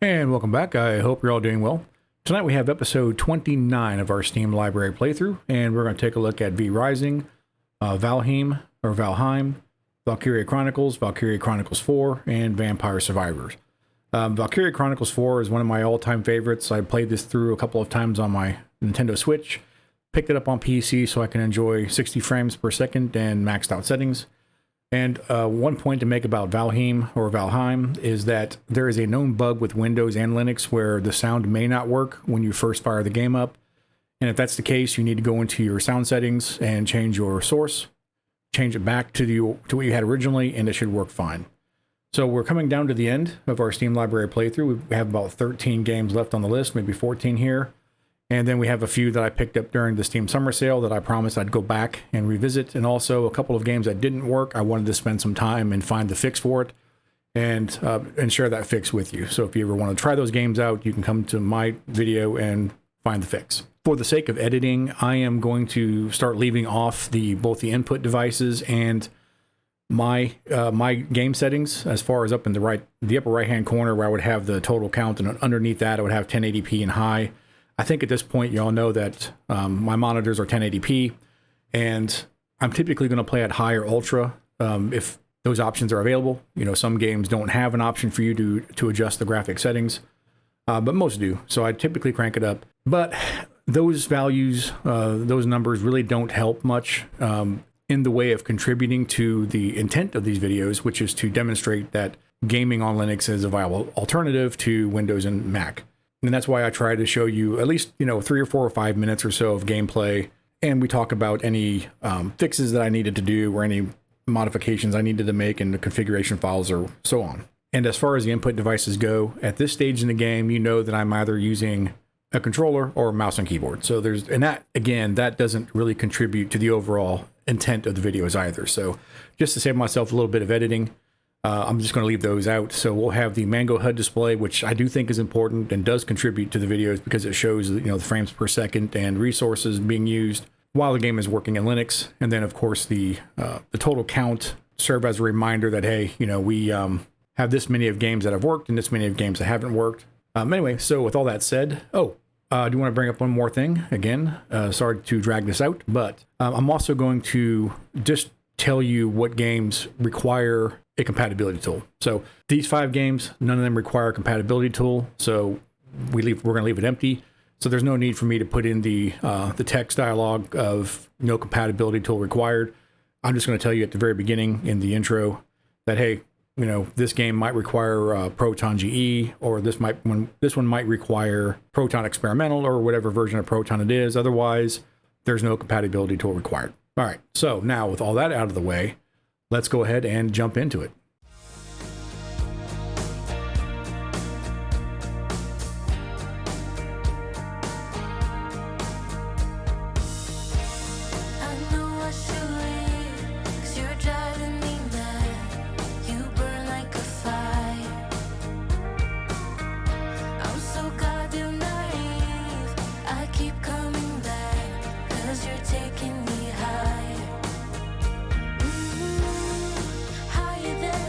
And welcome back. I hope you're all doing well. Tonight we have episode 29 of our Steam library playthrough, and we're going to take a look at V Rising, Valheim, Valkyria Chronicles, Valkyria Chronicles 4, and Vampire Survivors. Valkyria Chronicles 4 is one of my all-time favorites. I played this through a couple of times on my Nintendo Switch, picked it up on PC so I can enjoy 60 frames per second and maxed out settings. And one point to make about Valheim is that there is a known bug with Windows and Linux where the sound may not work when you first fire the game up. And if that's the case, you need to go into your sound settings and change your source, change it back to what you had originally, and it should work fine. So we're coming down to the end of our Steam library playthrough. We have about 13 games left on the list, maybe 14 here. And then we have a few that I picked up during the Steam Summer Sale that I promised I'd go back and revisit. And also a couple of games that didn't work. I wanted to spend some time and find the fix for it and share that fix with you. So if you ever want to try those games out, you can come to my video and find the fix. For the sake of editing, I am going to start leaving off both the input devices and my game settings as far as up in the upper right-hand corner where I would have the total count, and underneath that I would have 1080p and high. I think at this point, you all know that my monitors are 1080p, and I'm typically going to play at high or ultra if those options are available. You know, some games don't have an option for you to adjust the graphic settings, but most do. So I typically crank it up. But those values, those numbers really don't help much in the way of contributing to the intent of these videos, which is to demonstrate that gaming on Linux is a viable alternative to Windows and Mac. And that's why I try to show you at least, 3 or 4 or 5 minutes or so of gameplay. And we talk about any fixes that I needed to do or any modifications I needed to make in the configuration files or so on. And as far as the input devices go, at this stage in the game, you know that I'm either using a controller or a mouse and keyboard. So that doesn't really contribute to the overall intent of the videos either. So just to save myself a little bit of editing, I'm just going to leave those out. So we'll have the Mango HUD display, which I do think is important and does contribute to the videos because it shows the frames per second and resources being used while the game is working in Linux. And then of course the total count serve as a reminder that, hey, we have this many of games that have worked and this many of games that haven't worked. Anyway, so with all that said, I do want to bring up one more thing again. Sorry to drag this out, but I'm also going to just tell you what games require a compatibility tool. So these 5 games, none of them require a compatibility tool. So we're going to leave it empty. So there's no need for me to put in the text dialog of no compatibility tool required. I'm just going to tell you at the very beginning in the intro that, hey, this game might require Proton GE, or this one might require Proton Experimental or whatever version of Proton it is. Otherwise, there's no compatibility tool required. All right, so now with all that out of the way, let's go ahead and jump into it. Higher than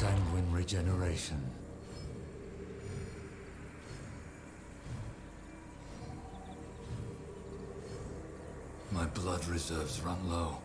Sanguine regeneration. My blood reserves run low.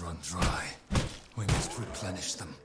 Run dry. We must replenish them.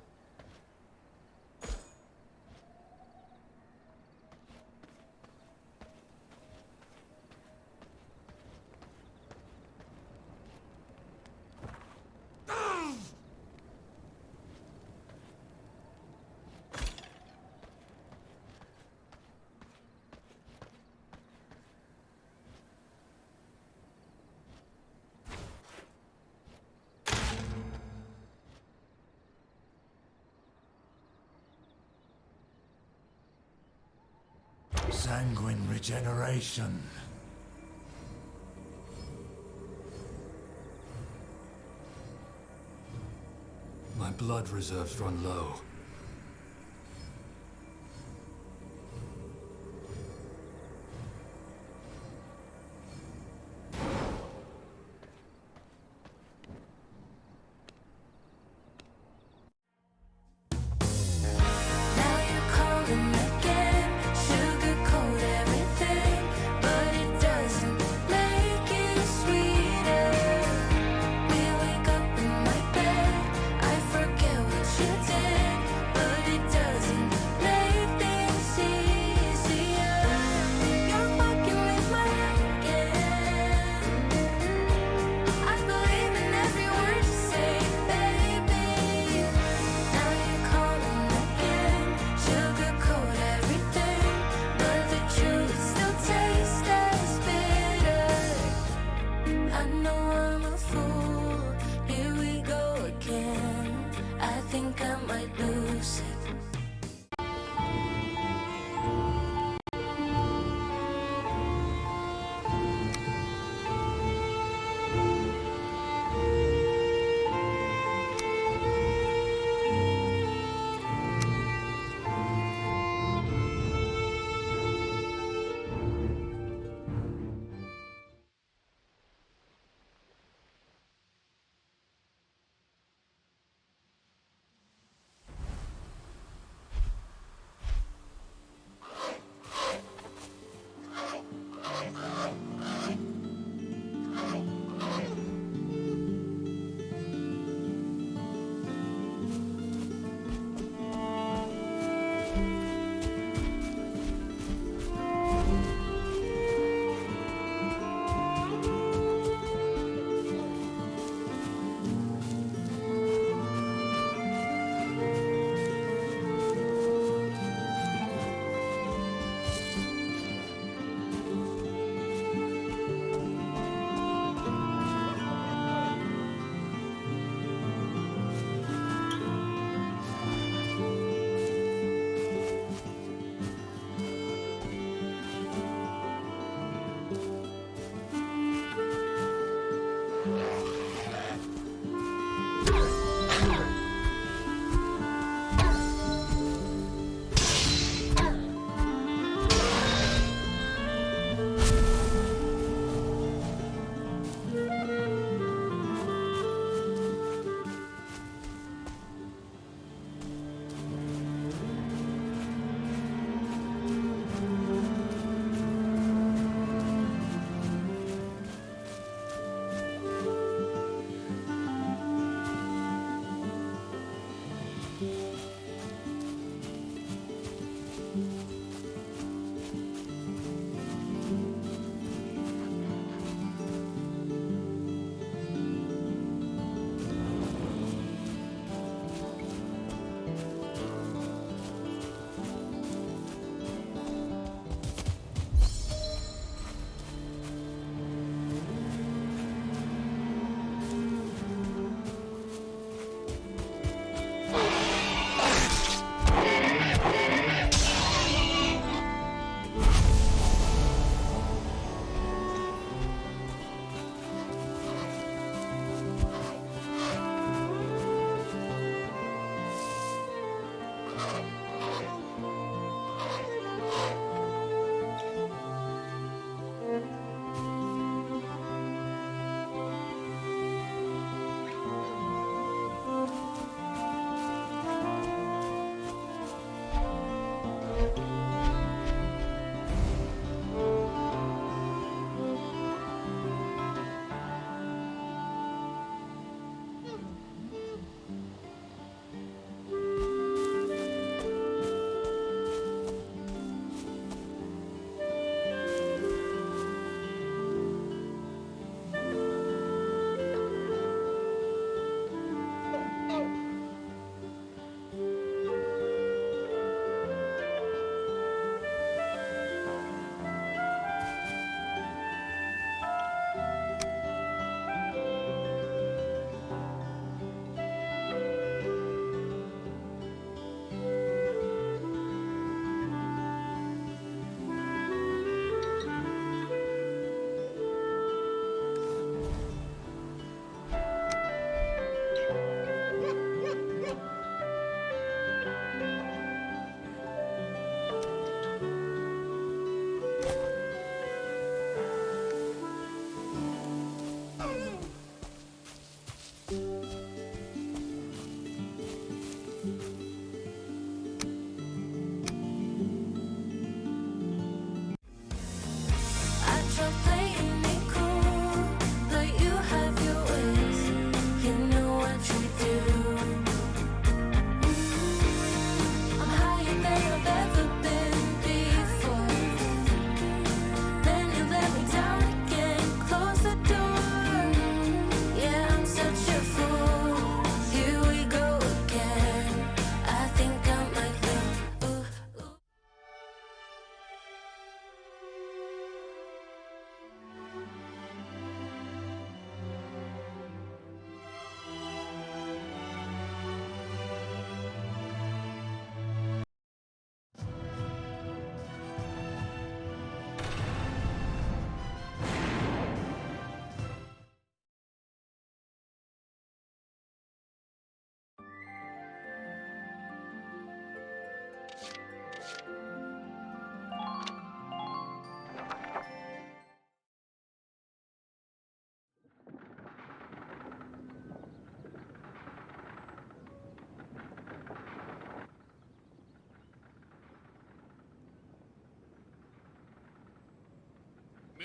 Sanguine regeneration. My blood reserves run low.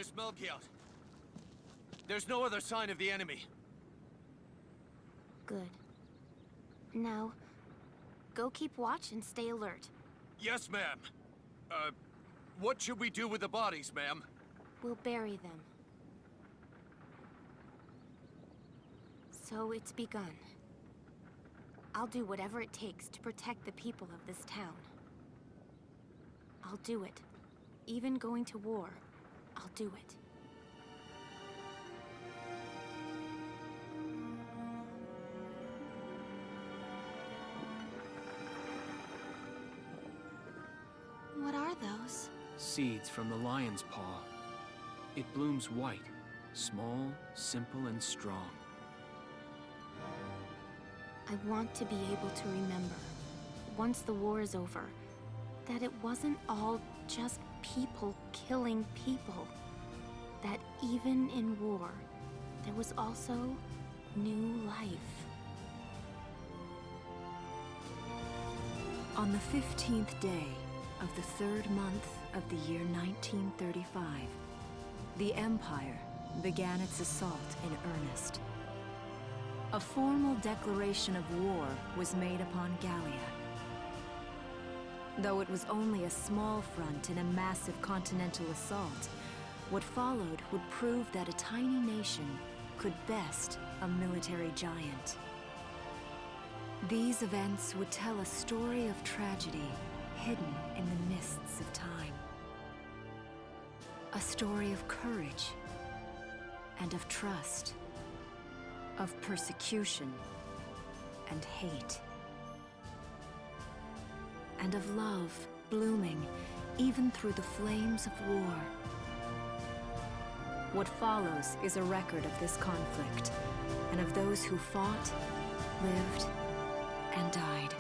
Miss Melchiot. There's no other sign of the enemy. Good. Now, go keep watch and stay alert. Yes, ma'am. What should we do with the bodies, ma'am? We'll bury them. So it's begun. I'll do whatever it takes to protect the people of this town. I'll do it. Even going to war, I'll do it. What are those? Seeds from the lion's paw. It blooms white, small, simple, and strong. I want to be able to remember, once the war is over, that it wasn't all just people killing people. That even in war, there was also new life. On the 15th day of the 3rd month of the year 1935, the Empire began its assault in earnest. A formal declaration of war was made upon Gallia. Though it was only a small front in a massive continental assault, what followed would prove that a tiny nation could best a military giant. These events would tell a story of tragedy hidden in the mists of time. A story of courage and of trust, of persecution and hate, and of love blooming even through the flames of war. What follows is a record of this conflict and of those who fought, lived, and died.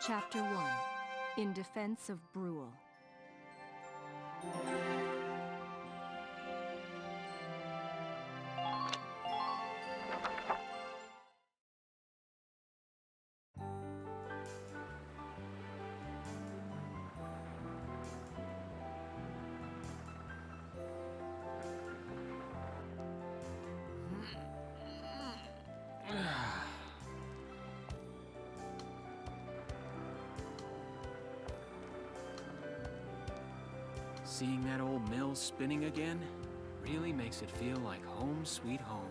Chapter 1. In Defense of Brule. Seeing that old mill spinning again really makes it feel like home sweet home.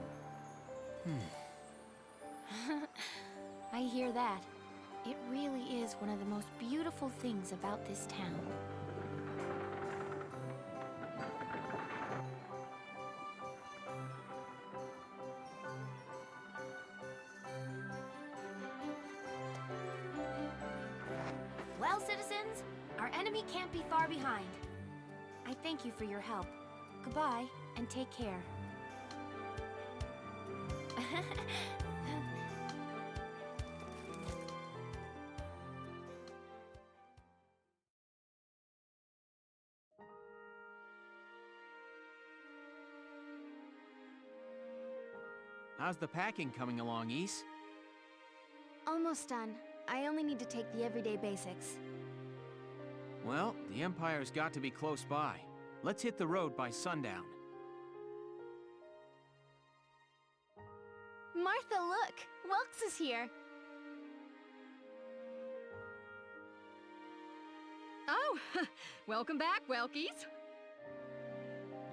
I hear that. It really is one of the most beautiful things about this town. Well, citizens, our enemy can't be far behind. I thank you for your help. Goodbye, and take care. How's the packing coming along, Ys? Almost done. I only need to take the everyday basics. Well, the Empire's got to be close by. Let's hit the road by sundown. Martha, look! Welks is here! Oh, welcome back, Welkies.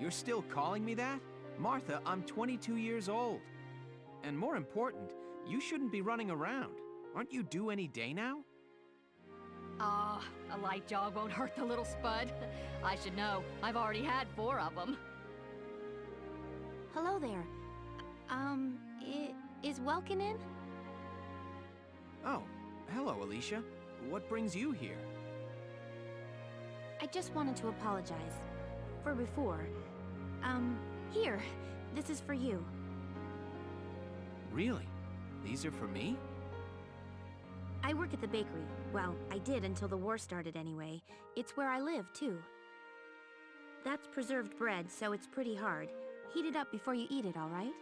You're still calling me that? Martha, I'm 22 years old. And more important, you shouldn't be running around. Aren't you due any day now? Ah, a light jog won't hurt the little spud. I should know. I've already had 4 of them. Hello there. Is Welkin in? Oh, hello, Alicia. What brings you here? I just wanted to apologize. For before. Here. This is for you. Really? These are for me? I work at the bakery. Well, I did until the war started anyway. It's where I live, too. That's preserved bread, so it's pretty hard. Heat it up before you eat it, all right?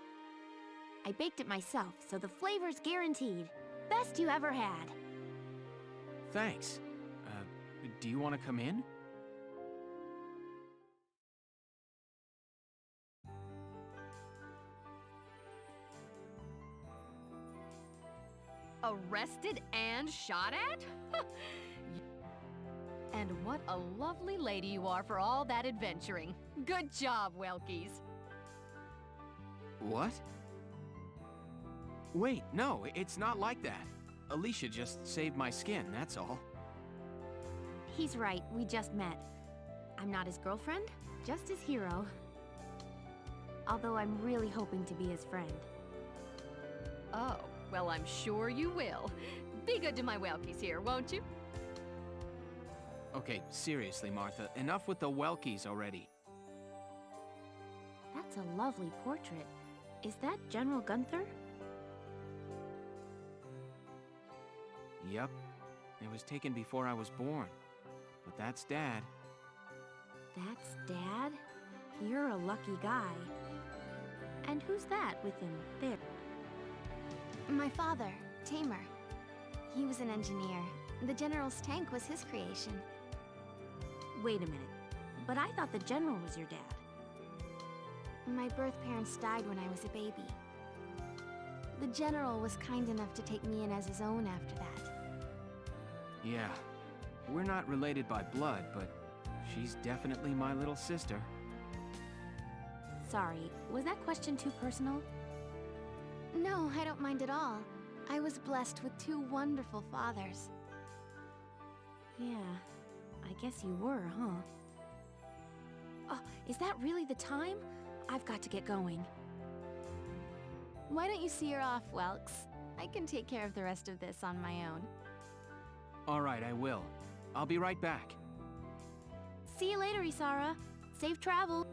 I baked it myself, so the flavor's guaranteed. Best you ever had. Thanks. Do you want to come in? Arrested and shot at? And what a lovely lady you are for all that adventuring. Good job, Welkies. What? Wait, no, it's not like that. Alicia just saved my skin, that's all. He's right, we just met. I'm not his girlfriend, just his hero. Although I'm really hoping to be his friend. Oh, well, I'm sure you will. Be good to my Welkies here, won't you? Okay, seriously, Martha, enough with the Welkies already. That's a lovely portrait. Is that General Gunther? Yep. It was taken before I was born. But that's Dad. That's Dad? You're a lucky guy. And who's that with him there? My father, Tamer. He was an engineer. The General's tank was his creation. Wait a minute. But I thought the General was your dad. My birth parents died when I was a baby. The General was kind enough to take me in as his own after that. Yeah. We're not related by blood, but she's definitely my little sister. Sorry, was that question too personal? No, I don't mind at all. I was blessed with two wonderful fathers. Yeah, I guess you were, huh? Oh, is that really the time? I've got to get going. Why don't you see her off, Welks? I can take care of the rest of this on my own. All right, I will. I'll be right back. See you later, Isara. Safe travel.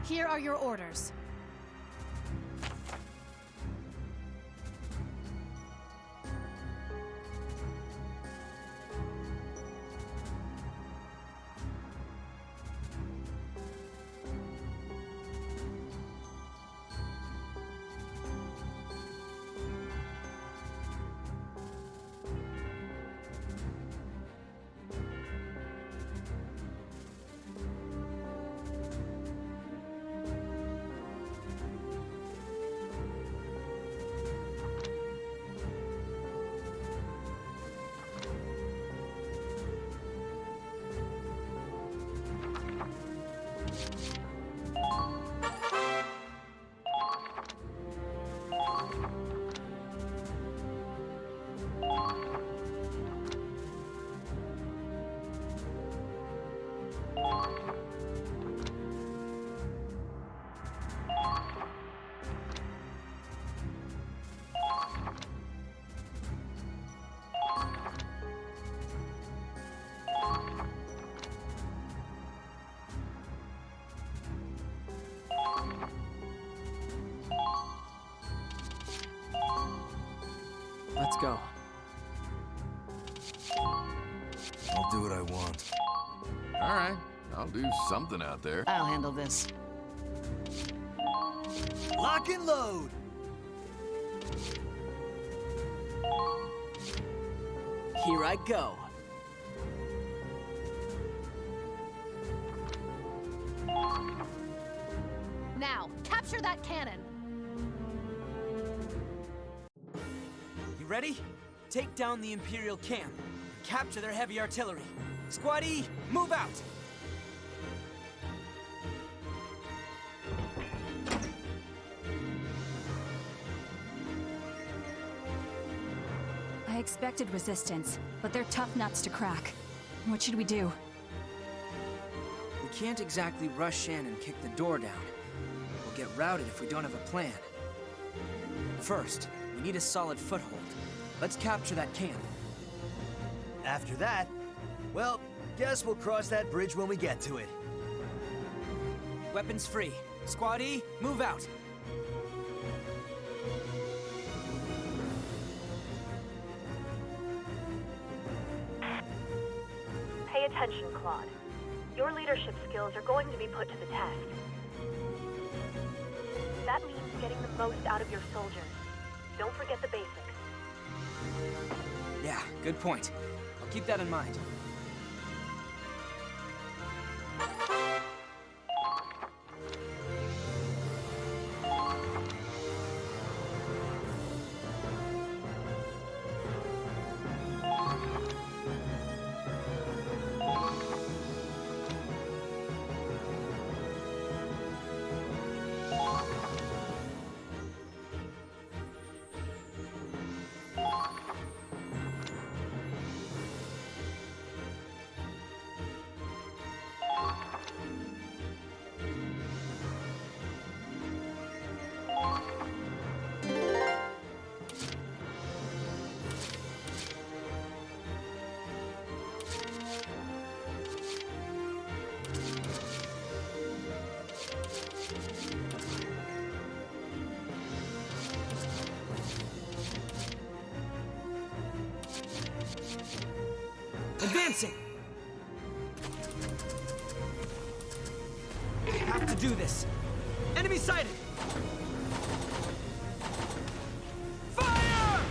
Here are your orders. Let's go. I'll do what I want. All right, I'll do something out there. I'll handle this. Lock and load! Here I go. Now, capture that cannon! You ready? Take down the Imperial camp. Capture their heavy artillery. Squad E, move out! I expected resistance, but they're tough nuts to crack. What should we do? We can't exactly rush in and kick the door down. We'll get routed if we don't have a plan. First, we need a solid foothold. Let's capture that camp. After that, well, guess we'll cross that bridge when we get to it. Weapons free. Squad E, move out! Pay attention, Claude. Your leadership skills are going to be put to the test. That means getting the most out of your soldiers. Don't forget the basics. Yeah, good point. I'll keep that in mind. Advancing! We have to do this. Enemy sighted! Fire!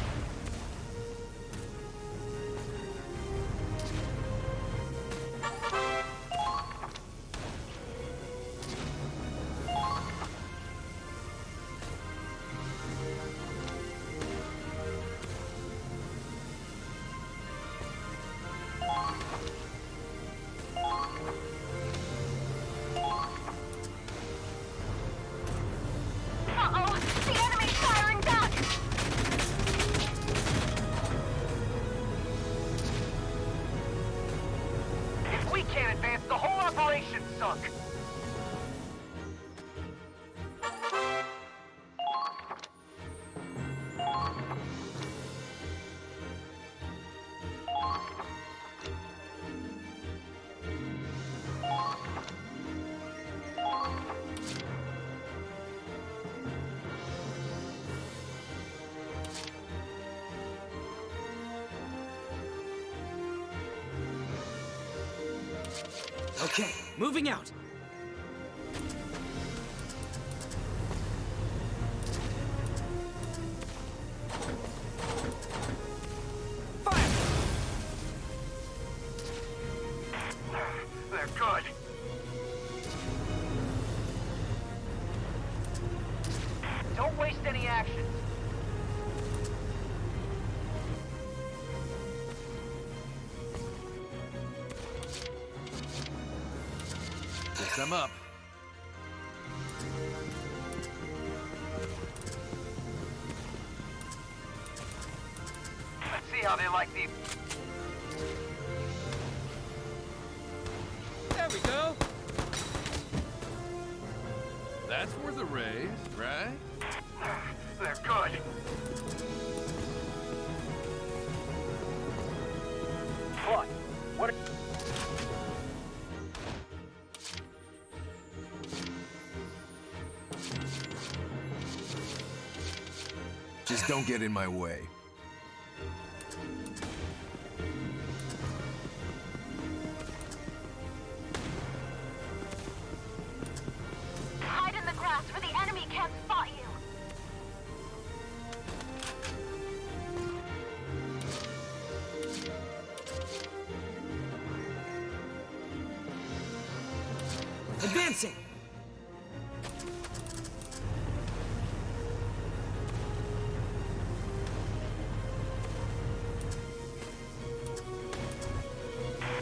Uh-oh! The enemy's firing back! If we can't advance, the whole operation's sunk. Okay, moving out. Fire! They're good. Don't waste any actions. Guess I'm up. Let's see how they like these. There we go. That's worth a raise, right? They're good. What? What? Just don't get in my way. Advancing!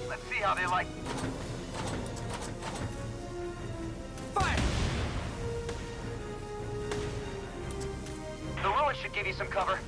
Let's see how they like. Fire! The ruins should give you some cover.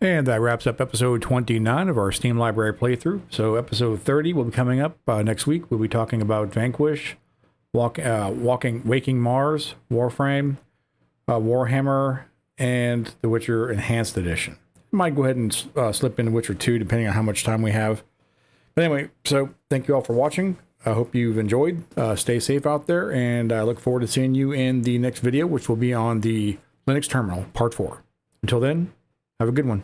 And that wraps up episode 29 of our Steam Library playthrough. So episode 30 will be coming up next week. We'll be talking about Vanquish, Waking Mars, Warframe, Warhammer, and The Witcher Enhanced Edition. Might go ahead and slip in Witcher 2 depending on how much time we have. But anyway, so thank you all for watching. I hope you've enjoyed. Stay safe out there, and I look forward to seeing you in the next video, which will be on the Linux Terminal, Part 4. Until then, have a good one.